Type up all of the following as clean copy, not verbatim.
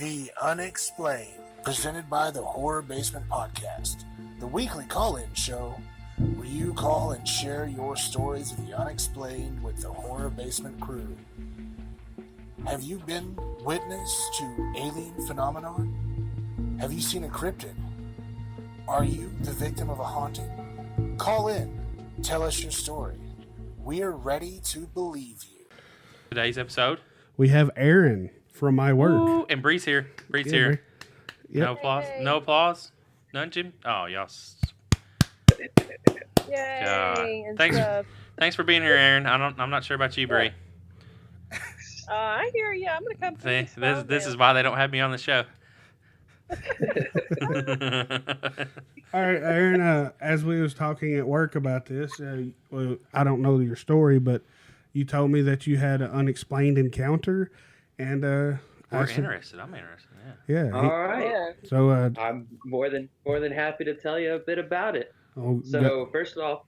The Unexplained, presented by the Horror Basement Podcast, the weekly call-in show where you call and share your stories of the unexplained with the Horror Basement crew. Have you been witness to alien phenomenon? Have you seen a cryptid? Are you the victim of a haunting? Call in. Tell us your story. We're ready to believe you. Today's episode. We have Aaron from my work. Ooh, and Bree's here. Bree's here. Yep. No applause. Hey. No applause. None, Jim. Oh, y'all. Yay! Thanks for being here, Aaron. I'm not sure about you, Bree. I hear you. I'm gonna come. This is why they don't have me on the show. All right, Aaron. As we was talking at work about this, well, I don't know your story, but you told me that you had an unexplained encounter, and I'm interested. Yeah. All right. So I'm more than happy to tell you a bit about it. First off,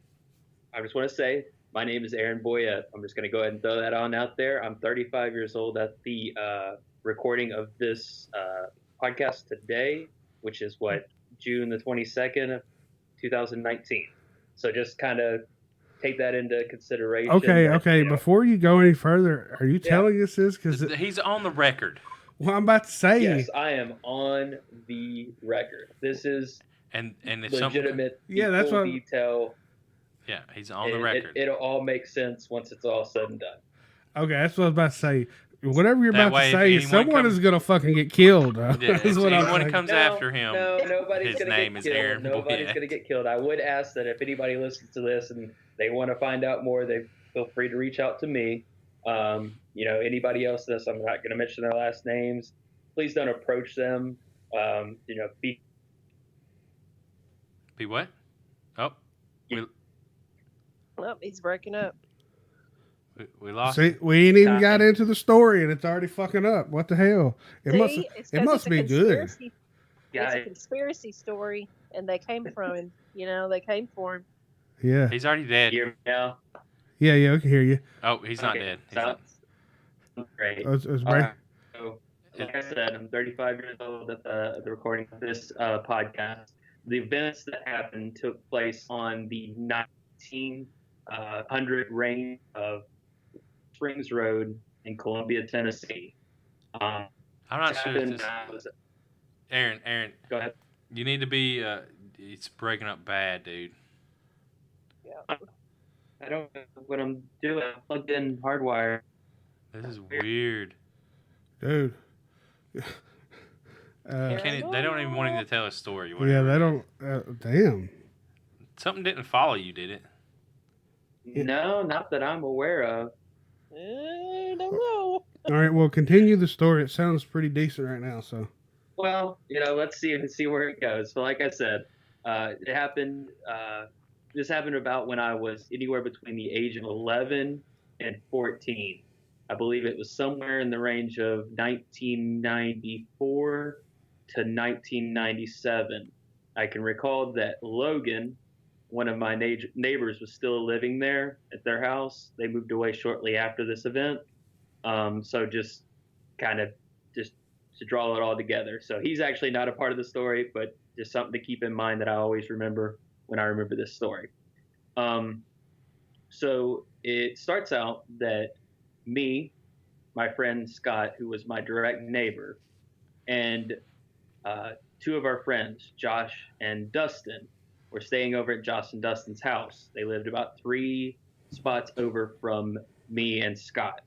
I just want to say my name is Aaron Boyette. I'm just going to go ahead and throw that on out there. I'm 35 years old at the recording of this podcast today, which is June the 22nd of 2019. So just kind of take that into consideration. Okay. Before you go any further, are you telling us this? Because he's on the record. Well, I'm about to say. Yes, I am on the record. This is and it's legitimate. That's what detail. Yeah, he's on the record. It'll all make sense once it's all said and done. Okay, that's what I was about to say. Whatever you're about to say, someone is going to fucking get killed. If anyone comes after him, nobody's his name is Aaron. Nobody's going to get killed. I would ask that if anybody listens to this and they want to find out more, they feel free to reach out to me. Anybody else that I'm not going to mention their last names, please don't approach them. Be what? Oh, he's breaking up. We lost. See, we ain't even got into the story, and it's already fucking up. What the hell? It must be good. It's a conspiracy story, and they came from him. They came for him. Yeah. He's already dead. Hear me now? Yeah, we can hear you. Oh, he's not dead. Great. It's great. So, like I said, I'm 35 years old at the recording of this podcast. The events that happened took place on the 1900 range of Springs Road in Columbia, Tennessee. I'm not sure if this... Aaron. Go ahead. You need to be... it's breaking up bad, dude. Yeah. I don't know what I'm doing. I'm plugged in hardwire. This is weird. Dude. They don't even want him to tell a story. Yeah, they don't... damn. Something didn't follow you, did it? No, not that I'm aware of. I don't know. All right, well, continue the story. It sounds pretty decent right now, so... Well, let's see where it goes. So like I said, it happened... this happened about when I was anywhere between the age of 11 and 14. I believe it was somewhere in the range of 1994 to 1997. I can recall that Logan, one of my neighbors, was still living there at their house. They moved away shortly after this event. So just to draw it all together. So he's actually not a part of the story, but just something to keep in mind that I always remember when I remember this story. So it starts out that me, my friend Scott, who was my direct neighbor, and two of our friends, Josh and Dustin, were staying over at Josh and Dustin's house. They lived about 3 spots over from me and Scott.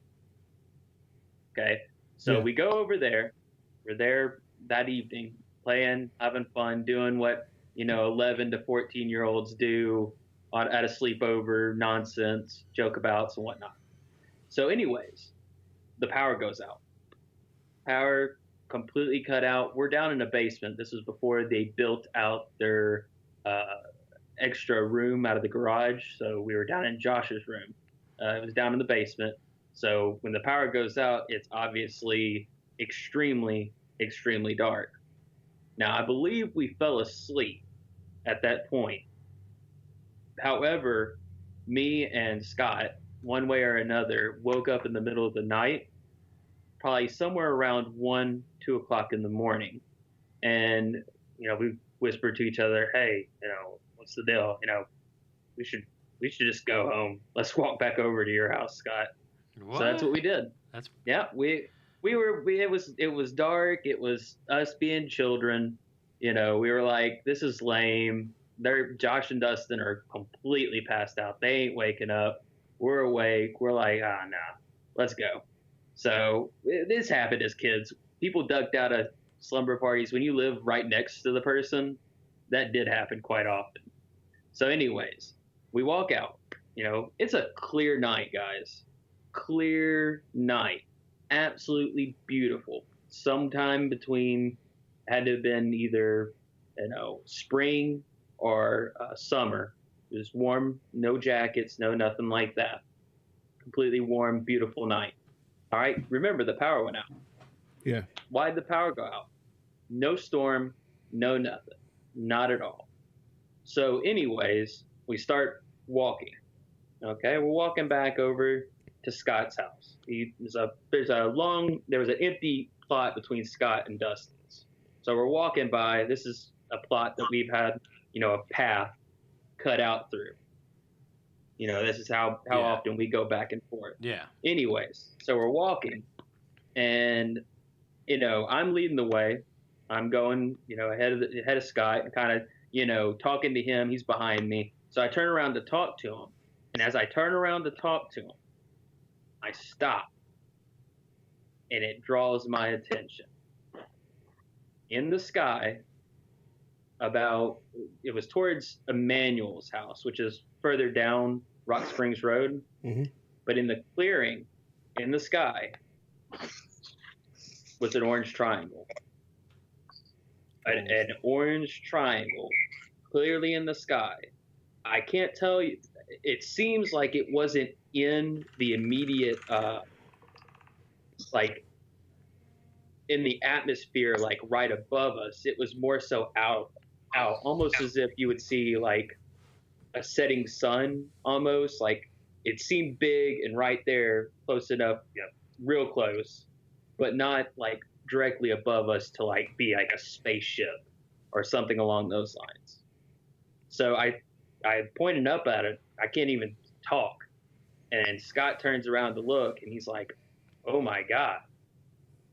Okay, so we go over there. We're there that evening, playing, having fun, doing what 11 to 14-year-olds do at a sleepover, nonsense, joke abouts and whatnot. So anyways, the power goes out. Power completely cut out. We're down in a basement. This was before they built out their extra room out of the garage. So we were down in Josh's room. It was down in the basement. So when the power goes out, it's obviously extremely, extremely dark. Now, I believe we fell asleep at that point. However, me and Scott, one way or another, woke up in the middle of the night, probably somewhere around 1, 2 o'clock in the morning. And, we whispered to each other, hey, what's the deal? We should just go home. Let's walk back over to your house, Scott. What? So that's what we did. It was dark. It was us being children. We were like, this is lame. Josh and Dustin are completely passed out. They ain't waking up. We're awake. We're like, nah, let's go. So this happened as kids. People ducked out of slumber parties. When you live right next to the person, that did happen quite often. So anyways, we walk out. It's a clear night, guys. Clear night. Absolutely beautiful. Sometime between, had to have been either, spring or summer. It was warm, no jackets, no nothing like that. Completely warm, beautiful night. All right, remember the power went out. Yeah. Why'd the power go out? No storm, no nothing. Not at all. So anyways, we start walking. Okay, we're walking back over to Scott's house. There was an empty plot between Scott and Dustin's. So we're walking by. This is a plot that we've had, a path cut out through. This is how often we go back and forth. Yeah. Anyways, so we're walking, and I'm leading the way. I'm going, ahead of Scott, and kind of, talking to him. He's behind me. So I turn around to talk to him, and as I turn around to talk to him, I stop, and it draws my attention. In the sky, it was towards Emmanuel's house, which is further down Rock Springs Road. Mm-hmm. But in the clearing, in the sky, was an orange triangle. An orange triangle, clearly in the sky. I can't tell you. It seems like it wasn't in the immediate, in the atmosphere, like right above us. It was more so out, almost as if you would see like a setting sun, almost. Like it seemed big and right there, close enough, real close, but not like directly above us to like be like a spaceship or something along those lines. So I pointed up at it. I can't even talk. And Scott turns around to look, and he's like, oh my God.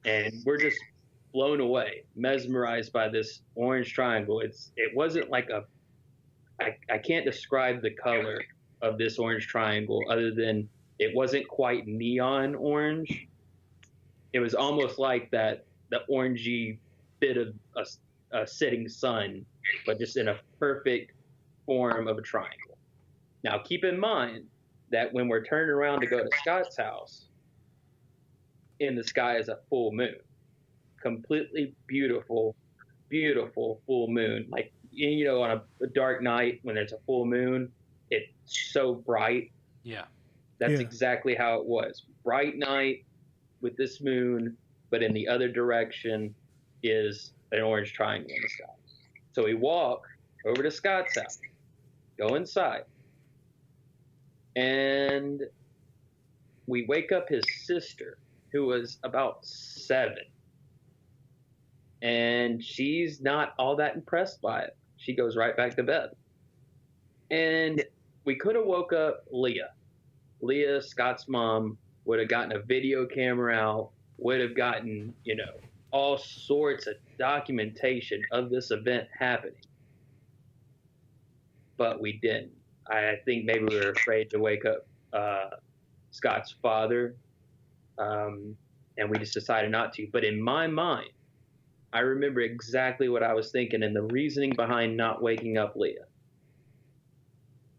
And we're just blown away, mesmerized by this orange triangle. It wasn't like I can't describe the color of this orange triangle other than it wasn't quite neon orange. It was almost like the orangey bit of a setting sun, but just in a perfect form of a triangle. Now, keep in mind that when we're turning around to go to Scott's house, in the sky is a full moon. Completely beautiful, beautiful full moon. Like, on a dark night when there's a full moon, it's so bright. Yeah. That's exactly how it was. Bright night with this moon, but in the other direction is an orange triangle in the sky. So we walk over to Scott's house, go inside, and we wake up his sister, who was about 7. And she's not all that impressed by it. She goes right back to bed. And we could have woke up Leah. Leah, Scott's mom, would have gotten a video camera out, would have gotten, all sorts of documentation of this event happening. But we didn't. I think maybe we were afraid to wake up Scott's father, and we just decided not to. But in my mind, I remember exactly what I was thinking, and the reasoning behind not waking up Leah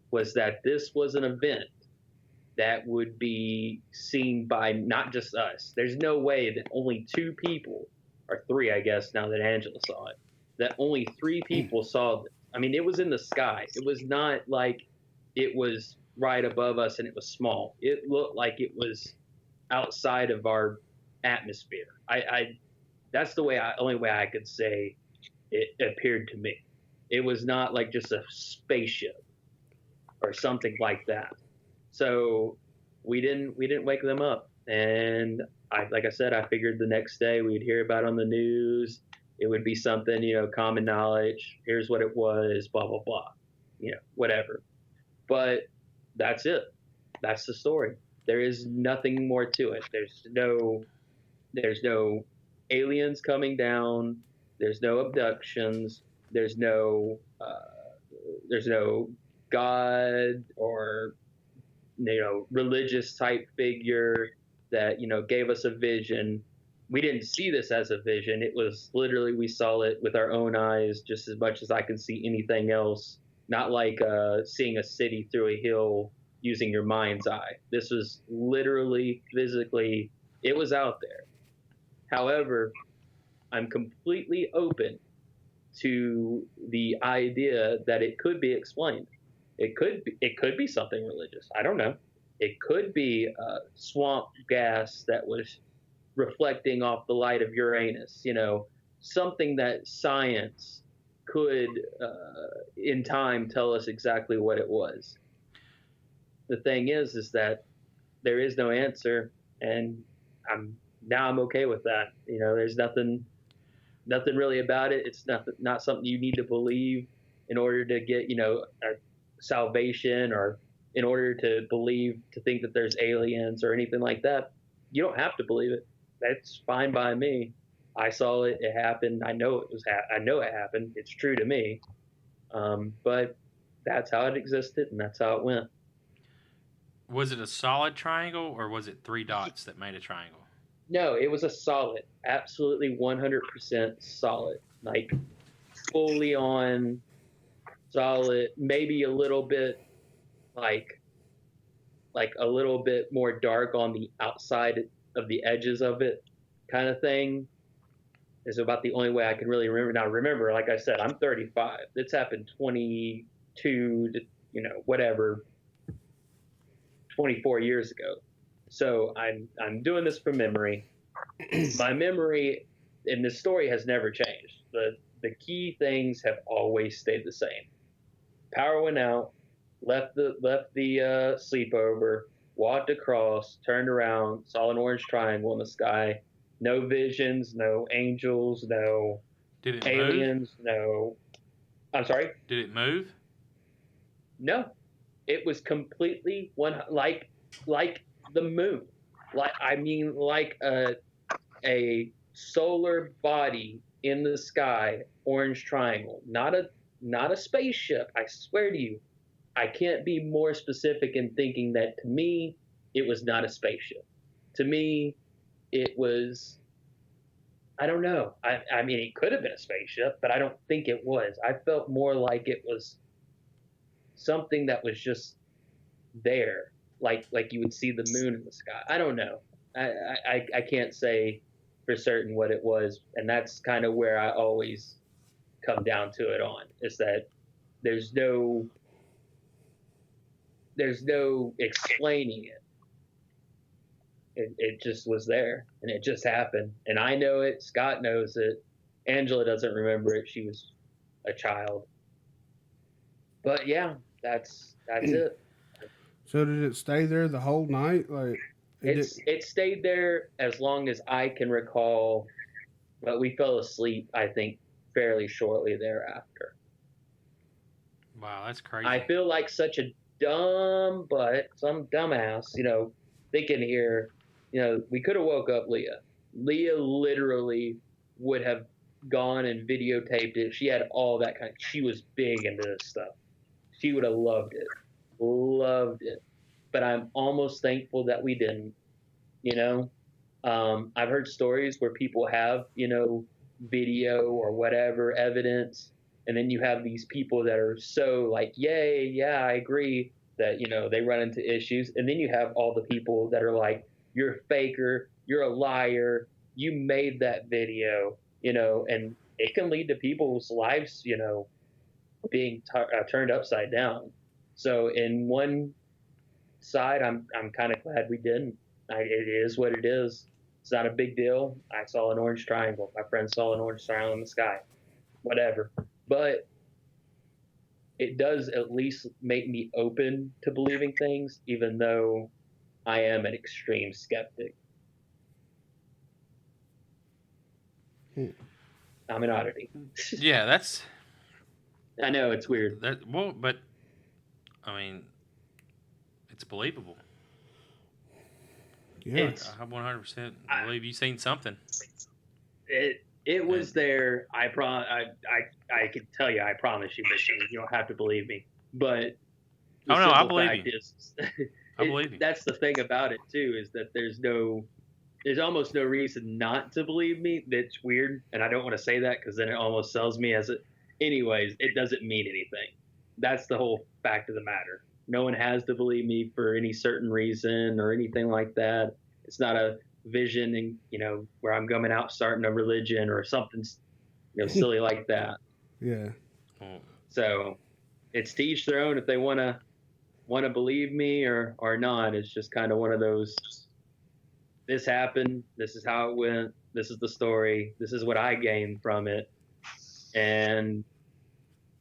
was that this was an event that would be seen by not just us. There's no way that only 2 people, or 3, I guess, now that Angela saw it, that only 3 people saw this. I mean, it was in the sky. It was not like it was right above us and it was small. It looked like it was outside of our atmosphere. That's the only way I could say it appeared to me. It was not like just a spaceship or something like that. So we didn't wake them up, and like I said, I figured the next day we'd hear about it on the news. It would be something, common knowledge. Here's what it was, blah, blah, blah, whatever. But that's it. That's the story. There is nothing more to it. There's no aliens coming down. There's no abductions. There's no God or religious type figure that gave us a vision. We didn't see this as a vision. It was literally, we saw it with our own eyes just as much as I can see anything else. Not like seeing a city through a hill using your mind's eye. This was literally, physically, it was out there. However, I'm completely open to the idea that it could be explained. It could be something religious. I don't know. It could be swamp gas that was reflecting off the light of Uranus, something that science could in time tell us exactly what it was. The thing is that there is no answer, and I'm okay with that. There's nothing really about it. It's not something you need to believe in order to get a salvation, or in order to think that there's aliens or anything like that. You don't have to believe it. That's fine by me. I saw it. It happened. I know it happened. It's true to me. But that's how it existed, and that's how it went. Was it a solid triangle, or was it 3 dots that made a triangle? No, it was a solid, absolutely 100% solid, like fully on solid, maybe a little bit like a little bit more dark on the outside of the edges of it, kind of thing. Is about the only way I can really remember. Now, remember, like I said, I'm 35. This happened 22 to, 24 years ago. So I'm doing this from memory. My memory in this story has never changed. The key things have always stayed the same. Power went out, left the sleepover, walked across, turned around, saw an orange triangle in the sky. No visions, no angels, no aliens, no. I'm sorry? Did it move? No. It was completely like the moon. Like a solar body in the sky, orange triangle. Not a spaceship. I swear to you. I can't be more specific in thinking that, to me, it was not a spaceship. To me, it was, I don't know. I mean, it could have been a spaceship, but I don't think it was. I felt more like it was something that was just there, like you would see the moon in the sky. I don't know. I can't say for certain what it was, and that's kind of where I always come down to it on, is that there's no explaining it. It just was there, and it just happened. And I know it. Scott knows it. Angela doesn't remember it. She was a child. But yeah, that's it. So did it stay there the whole night? Like it stayed there as long as I can recall, but we fell asleep, I think, fairly shortly thereafter. Wow, that's crazy. I feel like such a some dumbass, thinking here, we could have woke up Leah. Leah literally would have gone and videotaped it. She had all that she was big into this stuff. She would have loved it. But I'm almost thankful that we didn't, I've heard stories where people have, video or whatever evidence, and then you have these people that are so like, yay, yeah, I agree, that, they run into issues. And then you have all the people that are like, you're a faker, you're a liar, you made that video, and it can lead to people's lives, being turned upside down. So in one side, I'm kind of glad we didn't. It is what it is. It's not a big deal. I saw an orange triangle. My friend saw an orange triangle in the sky. Whatever. But it does at least make me open to believing things, even though I am an extreme skeptic. I'm an oddity. Yeah, that's I know it's weird. that. Well, but I mean, it's believable. Yeah. It's I 100% believe you've seen something. it was there. I can tell you. I promise you, but you don't have to believe me. But the Oh, no, I simple believe fact you. is, I believe you. that's the thing about it too, is that there's almost no reason not to believe me. That's weird, and I don't want to say that because then it almost sells me as it. Anyways, it doesn't mean anything. That's the whole fact of the matter. No one has to believe me for any certain reason or anything like that. It's not a vision, and where I'm coming out starting a religion or something, silly like that. Yeah. Oh, So it's to each their own if they want to believe me or not. It's just kind of one of those. This happened. This is how it went. This is the story. This is what I gained from it, and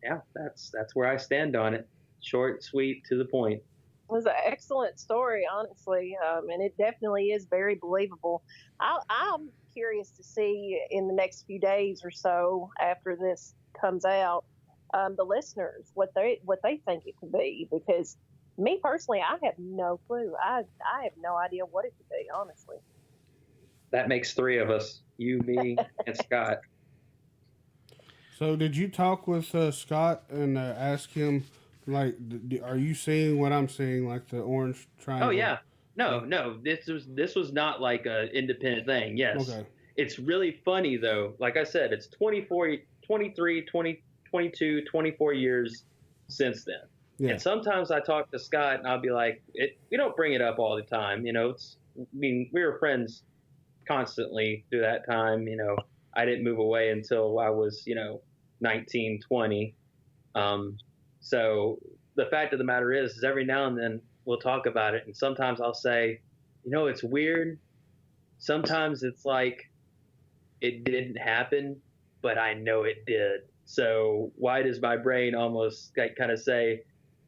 yeah, that's where I stand on it. Short, sweet, to the point. It was an excellent story, honestly, and it definitely is very believable. I'm curious to see in the next few days or so after this comes out, the listeners what they think it could be, because me personally, I have no clue. I have no idea what it could be, honestly. That makes three of us: you, me, and Scott. So did you talk with Scott and ask him, like, are you seeing what I'm seeing, like the orange triangle? Oh yeah, no. This was not like a independent thing. Yes. Okay. It's really funny though. Like I said, it's 24, 23, 20, 22, 24 years since then. Yeah. And sometimes I talk to Scott and I'll be like, we don't bring it up all the time. We were friends constantly through that time. I didn't move away until I was, 19, 20. So the fact of the matter is every now and then we'll talk about it. And sometimes I'll say, it's weird. Sometimes it's like it didn't happen, but I know it did. So why does my brain almost kind of say,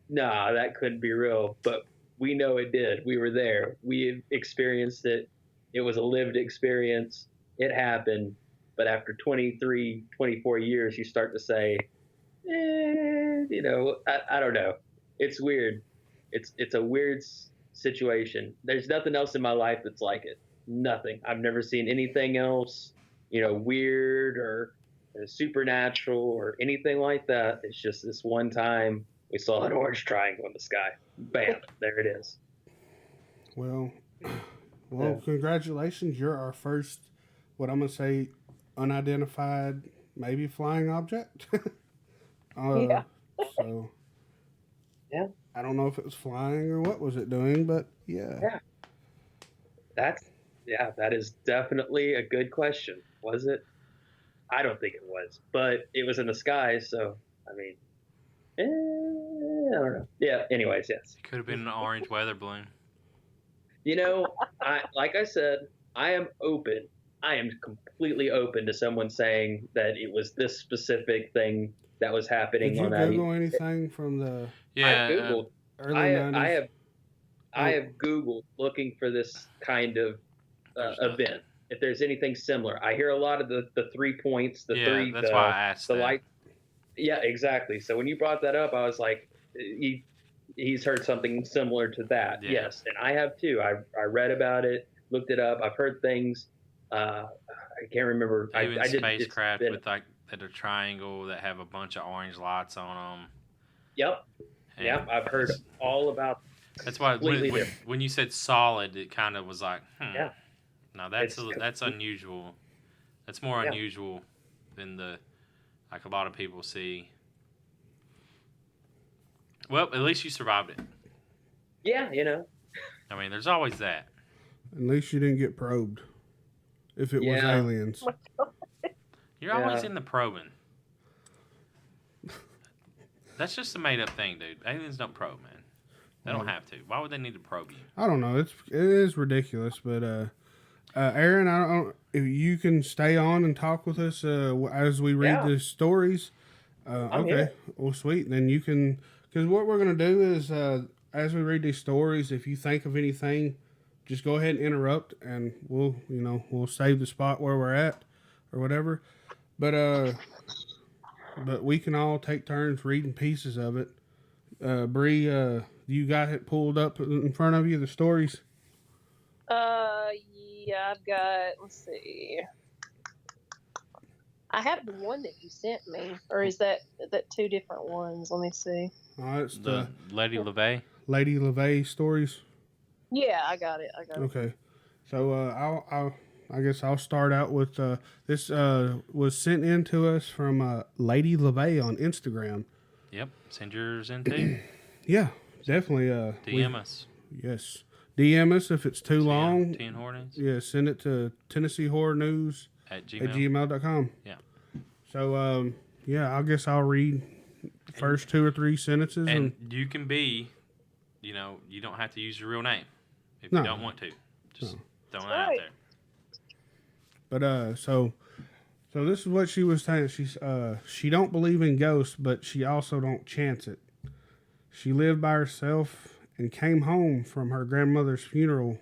nah, that couldn't be real? But we know it did. We were there. We experienced it. It was a lived experience. It happened. But after 23, 24 years, you start to say, I don't know. It's weird. It's a weird situation. There's nothing else in my life that's like it. Nothing. I've never seen anything else, weird or supernatural or anything like that. It's just this one time we saw an orange triangle in the sky. Bam, there it is. Well, Yeah. Congratulations. You're our first, what I'm going to say, unidentified, maybe flying object. Yeah. So, Yeah. I don't know if it was flying or what was it doing, but yeah. Yeah. That is definitely a good question. Was it? I don't think it was, but it was in the sky, so I mean, I don't know. Yeah. Anyways, yes. It could have been an orange weather balloon. Like I said, I am open. I am completely open to someone saying that it was this specific thing that was happening Did you on that. Google anything from the Yeah. I Googled. early I 90s? have Googled looking for this kind of There's event. nothing. If there's anything similar, I hear a lot of the 3 points, That's why I asked the that. light. Yeah, exactly. So when you brought that up, I was like, he's heard something similar to that. Yeah. Yes, and I have too. I read about it, looked it up. I've heard things. I can't remember. Even I did spacecraft with like that are triangle that have a bunch of orange lights on them. Yep. And Yep. I've heard all about. That's why completely when, different. when you said solid, it kind of was like, Yeah. No, that's It's that's unusual. That's more Yeah. unusual than like a lot of people see. Well, at least you survived it. Yeah, I mean, there's always that. At least you didn't get probed. If it was Yeah. aliens. You're always Yeah. in the probing. That's just a made up thing, dude. Aliens don't probe, man. They don't have to. Why would they need to probe you? I don't know. It is ridiculous, but Aaron, I don't. If you can stay on and talk with us as we read Yeah. the stories. I'm Okay, here. well, sweet. Then you can, because what we're gonna do is as we read these stories, if you think of anything, just go ahead and interrupt, and we'll save the spot where we're at. or whatever. But we can all take turns reading pieces of it. Bree, you got it pulled up in front of you, the stories? Yeah, I've got, let's see. I have the one that you sent me, or is that two different ones? Let me see. It's The Lady LeVay. Lady LeVay stories. Yeah, I got it. Okay. So I guess I'll start out with this was sent in to us from Lady LeVay on Instagram. Yep. Send yours in too. Yeah, definitely. DM us. Yes. DM us if it's too long. TnHorrorNews. Yeah, send it to TennesseeHorrorNews At at gmail.com. Yeah. So, I guess I'll read the first 2 or 3 sentences. And you can be, you don't have to use your real name if you don't want to. Just throwing that out there. But, so this is what she was saying. She don't believe in ghosts, but she also don't chance it. She lived by herself and came home from her grandmother's funeral,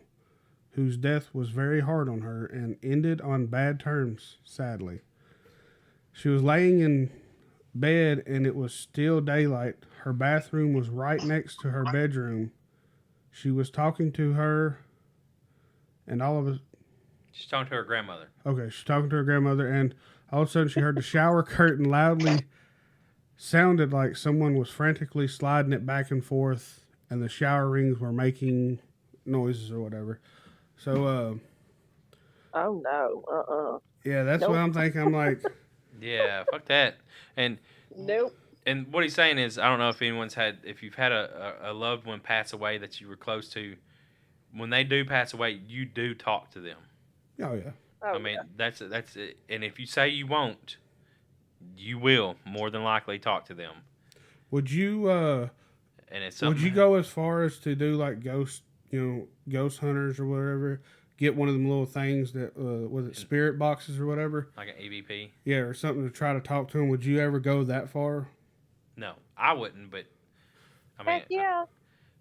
whose death was very hard on her and ended on bad terms, sadly. She was laying in bed and it was still daylight. Her bathroom was right next to her bedroom. She was talking to her, and all of us. She's talking to her grandmother. Okay, she's talking to her grandmother, and all of a sudden she heard the shower curtain loudly sounded like someone was frantically sliding it back and forth, and the shower rings were making noises or whatever. So, oh no, yeah, that's what I'm thinking. I'm like, yeah, fuck that. And nope. And what he's saying is, I don't know if if you've had a loved one pass away that you were close to. When they do pass away, you do talk to them. oh yeah. Oh, I mean, that's it. And if you say you won't, you will more than likely talk to them. Would you And it's would you go as far as to do like ghost hunters or whatever? Get one of them little things that was it spirit boxes or whatever? like an EVP? Yeah, or something to try to talk to them. Would you ever go that far? No, I wouldn't. But I mean, heck yeah.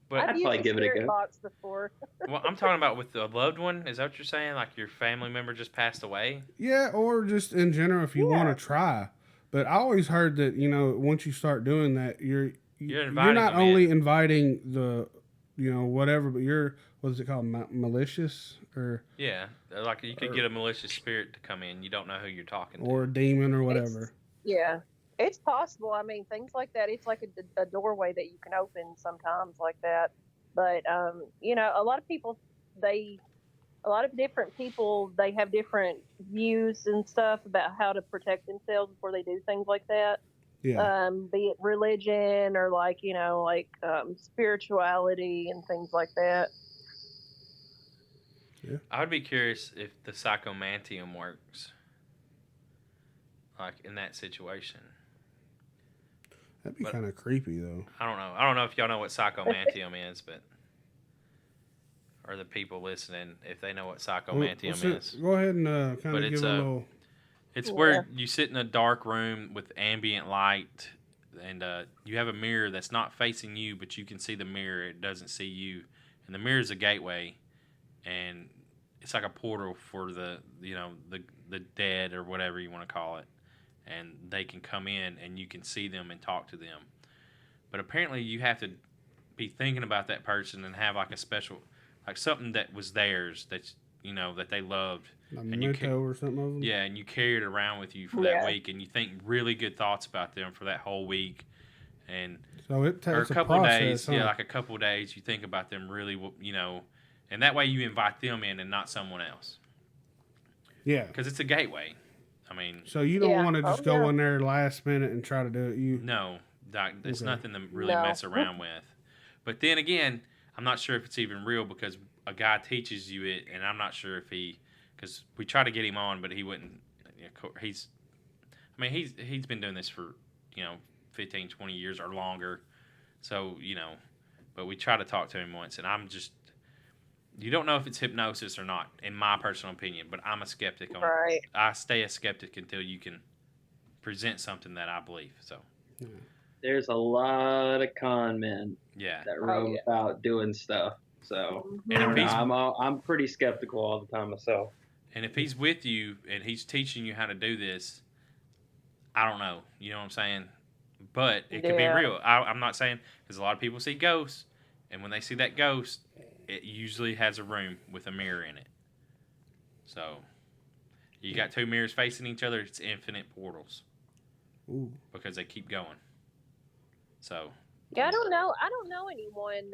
but I've probably used give it a spirit go. box before. well, I'm talking about with a loved one. Is that what you're saying? Like your family member just passed away? Yeah, or just in general if you want to try. But I always heard that once you start doing that, you're not only inviting the whatever, but you're what is it called, malicious or like you could get a malicious spirit to come in. You don't know who you're talking to, or a demon or whatever. It's possible. I mean, things like that. It's like a doorway that you can open sometimes like that. But a lot of people, a lot of different people, they have different views and stuff about how to protect themselves before they do things like that. Yeah. Be it religion or spirituality and things like that. Yeah. I would be curious if the psychomantium works, like in that situation. That'd be kind of creepy though. I don't know if y'all know what psychomantium is, but or the people listening, if they know what psychomantium is. Go ahead and kind of give a little. It's where you sit in a dark room with ambient light, and you have a mirror that's not facing you, but you can see the mirror. It doesn't see you, and the mirror is a gateway, and it's like a portal for the dead or whatever you want to call it, and they can come in and you can see them and talk to them. But apparently, you have to be thinking about that person and have like a special, like something that was theirs that that they loved. A memento or something of them? Yeah, and you carry it around with you for that week, and you think really good thoughts about them for that whole week. And so it takes a couple process, days, huh? like a couple of days, you think about them really, and that way you invite them in and not someone else. Yeah. Because it's a gateway. I mean. So you don't want to just go in there last minute and try to do it. No, Doc, it's nothing to really mess around with. But then again, I'm not sure if it's even real because a guy teaches you it, and I'm not sure if because we tried to get him on, but he wouldn't. He's been doing this for 15, 20 years or longer. So but we tried to talk to him once, and I'm just. You don't know if it's hypnosis or not, in my personal opinion, but I'm a skeptic on it. I stay a skeptic until you can present something that I believe. So there's a lot of con men that roam about doing stuff. So and if I'm pretty skeptical all the time myself. And if he's with you and he's teaching you how to do this, I don't know. You know what I'm saying? But it could be real. I'm not saying, because a lot of people see ghosts, and when they see that ghost, it usually has a room with a mirror in it. So you got two mirrors facing each other. It's infinite portals. Ooh. Because they keep going. So. Yeah, I don't know anyone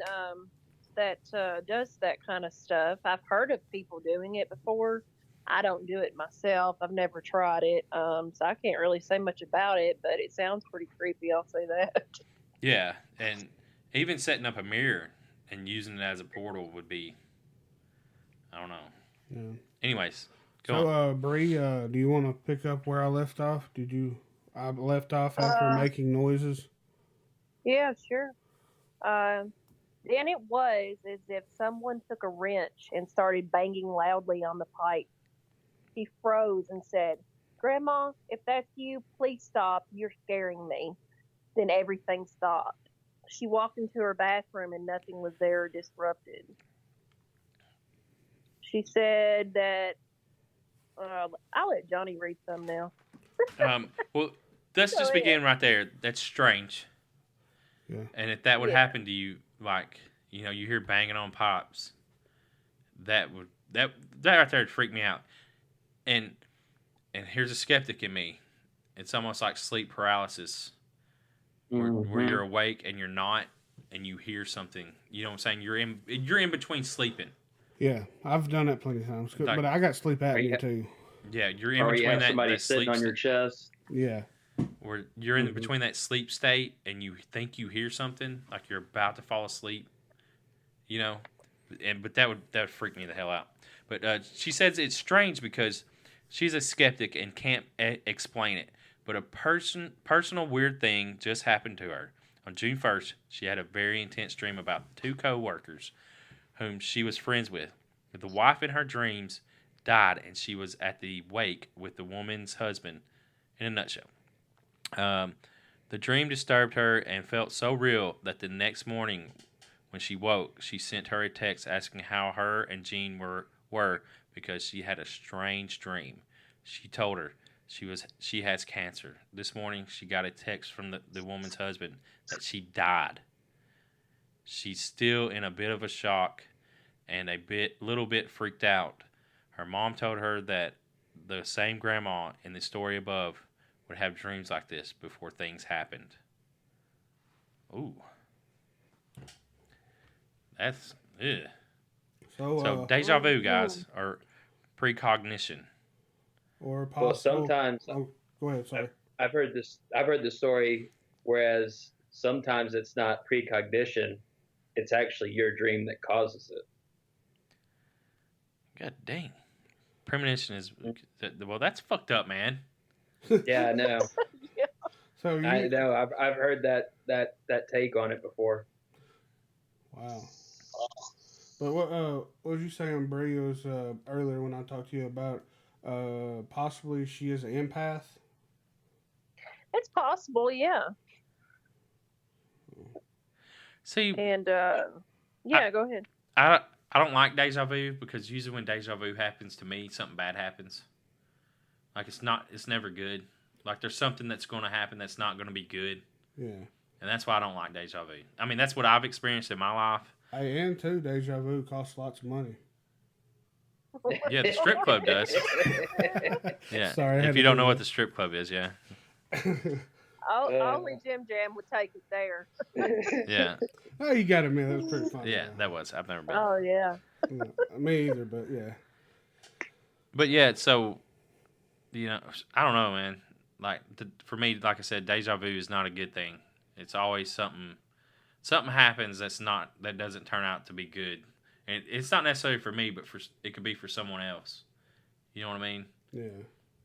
that does that kind of stuff. I've heard of people doing it before. I don't do it myself. I've never tried it, so I can't really say much about it. But it sounds pretty creepy. I'll say that. Yeah, and even setting up a mirror and using it as a portal would be, I don't know. Yeah. Anyways, go on. Bree, do you want to pick up where I left off? I left off after making noises? Yeah, sure. Then it was as if someone took a wrench and started banging loudly on the pipe. She froze and said, "Grandma, if that's you, please stop. You're scaring me." Then everything stopped. She walked into her bathroom and nothing was there disrupted. She said that, I'll let Johnny read some now. Well, let's just begin right there. That's strange. Yeah. And if that would happen to you, like, you know, you hear banging on pipes, that right there would freak me out. And here's a skeptic in me. It's almost like sleep paralysis, where you're awake and you're not, and you hear something. You know what I'm saying? You're in between sleeping. Yeah, I've done that plenty of times, but I got sleep apnea too. Yeah, you're in or between you have that somebody that sitting sleep on your chest. Yeah. Where you're in between that sleep state and you think you hear something, like you're about to fall asleep, you know, but that would freak me the hell out. But she says it's strange because she's a skeptic and can't explain it. But a personal weird thing just happened to her. On June 1st, she had a very intense dream about two co-workers whom she was friends with. The wife in her dreams died, and she was at the wake with the woman's husband. In a nutshell. The dream disturbed her and felt so real that the next morning when she woke, she sent her a text asking how her and Jean were because she had a strange dream. She told her she has cancer. This morning she got a text from the woman's husband that she died. She's still in a bit of a shock and little bit freaked out. Her mom told her that the same grandma in the story above would have dreams like this before things happened. Ooh. That's, ugh. So deja vu, guys, or precognition. Or possible. Well, sometimes. Go ahead, sorry. I've heard this story, whereas sometimes it's not precognition, it's actually your dream that causes it. God dang. Premonition is, well, that's fucked up, man. Yeah, I know. Yeah. So I know. I've heard that take on it before. Wow. But what was you saying, Bree? It was earlier when I talked to you about possibly she is an empath. It's possible, yeah. See, and go ahead. I don't like deja vu because usually when deja vu happens to me, something bad happens. Like it's never good. Like there's something that's going to happen that's not going to be good. Yeah. And that's why I don't like deja vu. I mean, that's what I've experienced in my life. And too, deja vu costs lots of money. Yeah, the strip club does. Yeah. Sorry, if you don't know what the strip club is, yeah. Only Jim Jam would take it there. Yeah. Oh, you got it, man. That was pretty fun. Yeah, that was. I've never been. Oh, yeah. Me either, but yeah. But yeah, so, you know, I don't know, man. Like, for me, like I said, deja vu is not a good thing. It's always something happens that doesn't turn out to be good. And it's not necessarily for me, but it could be for someone else. You know what I mean? Yeah.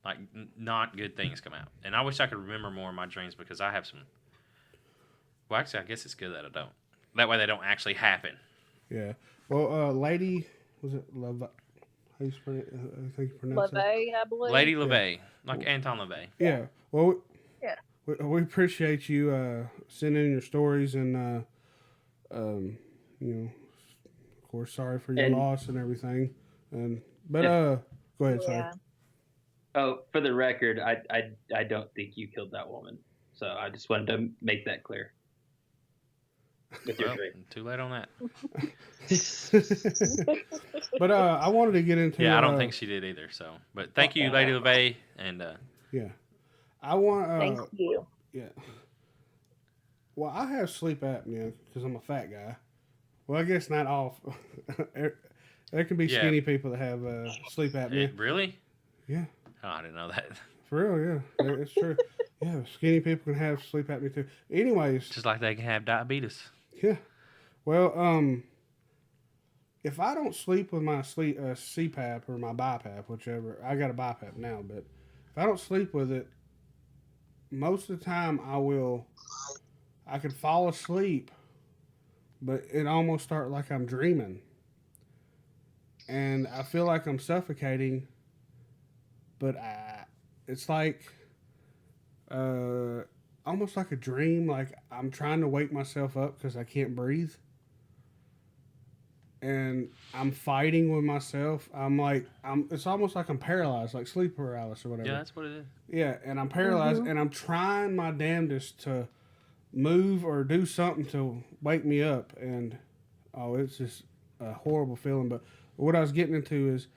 Like, not good things come out. And I wish I could remember more of my dreams because I have some... Well, actually, I guess it's good that I don't. That way they don't actually happen. Yeah. Well, Lady... Was it Love... How you pronounce it? LeVay, I believe. Lady LeVay. Like Anton LaVey. Yeah. Well... Yeah. We appreciate you sending in your stories and, you know, of course, sorry for your loss and everything. But Go ahead, Yeah. sir. Oh, for the record, I don't think you killed that woman. So I just wanted to make that clear. With your drink. Too late on that. But I wanted to get into. Yeah, I don't think she did either. So, but thank you, Lady LeVay, and yeah, I want. Thank you. Yeah. Well, I have sleep apnea because I'm a fat guy. Well, I guess not all. There can be skinny people that have sleep apnea. Really? Yeah. Oh, I didn't know that. For real, yeah, it's true. Yeah, skinny people can have sleep apnea too. Anyways, Just like they can have diabetes. yeah. Well, if I don't sleep with my CPAP or my BiPAP, whichever, I got a BiPAP now, but if I don't sleep with it, most of the time I can fall asleep, but it almost starts like I'm dreaming. And I feel like I'm suffocating, but it's like almost like a dream. Like I'm trying to wake myself up because I can't breathe. And I'm fighting with myself. It's almost like I'm paralyzed, like sleep paralysis or whatever. Yeah, that's what it is. Yeah, and I'm paralyzed, and I'm trying my damnedest to move or do something to wake me up. And, it's just a horrible feeling. But what I was getting into is,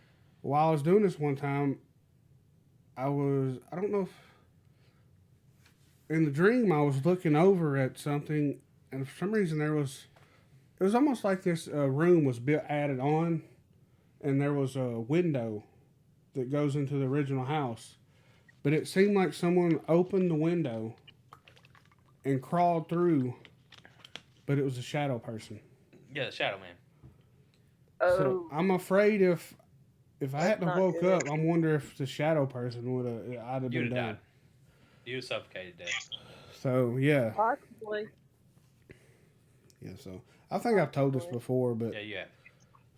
while I was doing this one time, I don't know if, in the dream, I was looking over at something, and for some reason it was almost like this room was added on, and there was a window that goes into the original house. But it seemed like someone opened the window and crawled through, but it was a shadow person. Yeah, the Shadow Man. Oh. So I'm afraid if I hadn't not woke good. up, I'm wondering if the shadow person I'd have You'd been have done. died. You would have suffocated death. So yeah, Possibly. yeah. So I think I've told this before, but Yeah, you have.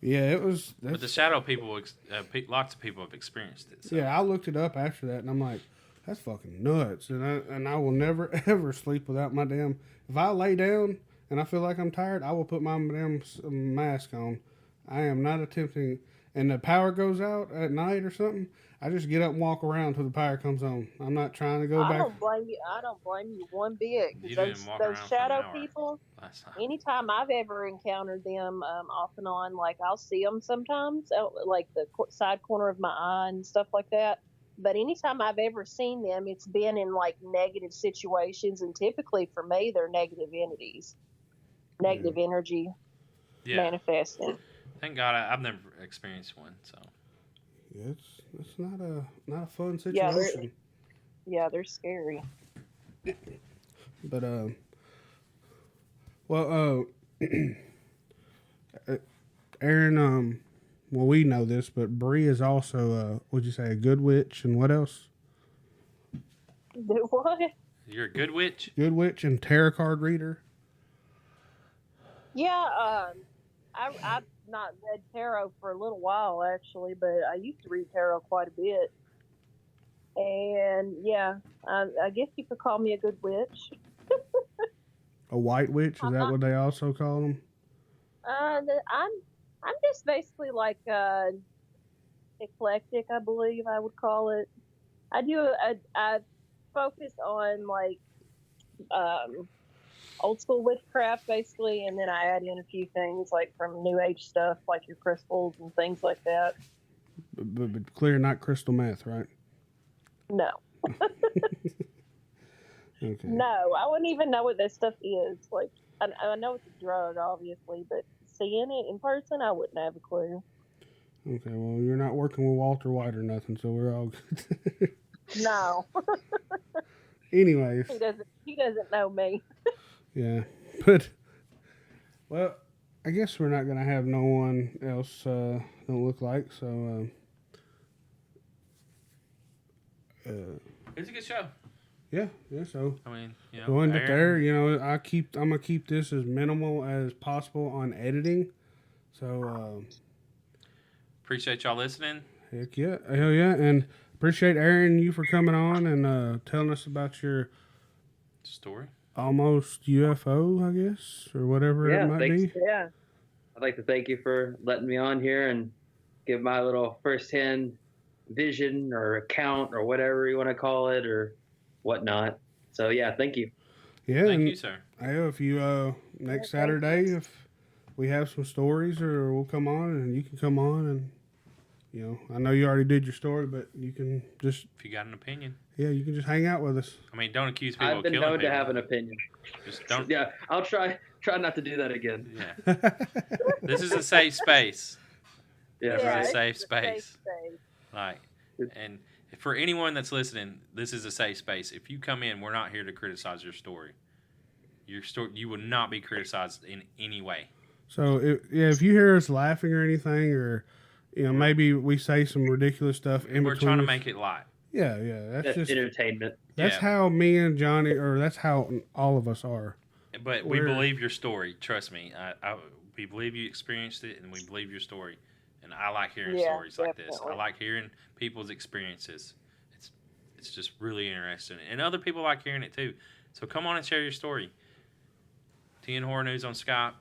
yeah, it was. But the Shadow people, lots of people have experienced it. So. Yeah, I looked it up after that, and I'm like, that's fucking nuts. And I will never ever sleep without my damn. If I lay down and I feel like I'm tired, I will put my damn mask on. I am not attempting. And the power goes out at night or something, I just get up and walk around until the power comes on. I'm not trying to go back. I don't blame you one bit. You Those didn't walk around for an shadow hour people. last time. Anytime I've ever encountered them, off and on, like I'll see them sometimes, out, like the side corner of my eye and stuff like that. But anytime I've ever seen them, it's been in like negative situations, and typically for me, they're negative entities, negative energy manifesting. Thank God I've never experienced one. So Yeah, it's not a fun situation. Yeah, they're scary. But Aaron, well, we know this, but Bree is also would you say a good witch, and what else? Do what? you're a good witch. Good witch and tarot card reader. Yeah, I've not read tarot for a little while actually, but I used to read tarot quite a bit. And yeah, I guess you could call me a good witch. A white witch, is that what they also call them? I'm just basically like eclectic, I believe I would call it. I focus on like old school witchcraft basically, and then I add in a few things like from new age stuff like your crystals and things like that. But clear, not crystal meth, right? No. Okay. No, I wouldn't even know what that stuff is. Like, I know it's a drug, obviously, but seeing it in person, I wouldn't have a clue. Okay, well, you're not working with Walter White or nothing, so we're all good. No. Anyways. He doesn't know me. Yeah, but, well, I guess we're not going to have no one else don't look like, so, It's a good show. yeah, so. I mean, Going up there, I'm gonna keep this as minimal as possible on editing. So appreciate y'all listening. hell yeah, and appreciate Aaron you for coming on and telling us about your Story. almost UFO, I guess, or whatever it might be. Yeah. I'd like to thank you for letting me on here and give my little firsthand vision or account or whatever you want to call it or whatnot. So yeah, thank you. Yeah, Thank you, sir. Hey, if you next Saturday, if we have some stories, or we'll come on and you can come on and I know you already did your story, but you can just If you got an opinion, you can just hang out with us. I mean, don't accuse people I've of been killing known people. to have an opinion. Just don't. Yeah, I'll try not to do that again. Yeah. This is a safe space. Yeah, This right. is a safe it's space. space. Like, and for anyone that's listening, this is a safe space. If you come in, we're not here to criticize your story. Your story, you will not be criticized in any way. So if you hear us laughing or anything, or maybe we say some ridiculous stuff in We're between, trying to make it light. Yeah, that's just entertainment. That's how me and Johnny, or that's how all of us are. But we believe your story. Trust me. We believe you experienced it, and we believe your story. And I like hearing stories like this. I like hearing people's experiences. It's just really interesting, and other people like hearing it too. So come on and share your story. TnHorrorNews on Skype,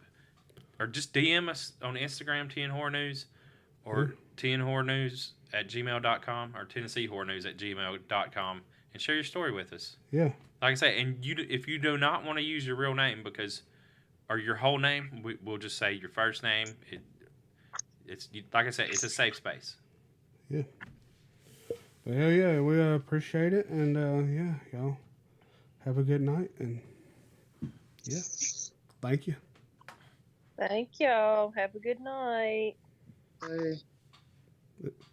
or just DM us on Instagram, TnHorrorNews, or TnHorrorNews@gmail.com, or TennesseeHorrorNews@gmail.com, and share your story with us. Yeah. Like I say, and if you do not want to use your real name or your whole name, we'll just say your first name. It's like I said, it's a safe space. Yeah. But hell yeah, we appreciate it, and y'all have a good night, and thank you. Thank y'all. Have a good night. Bye.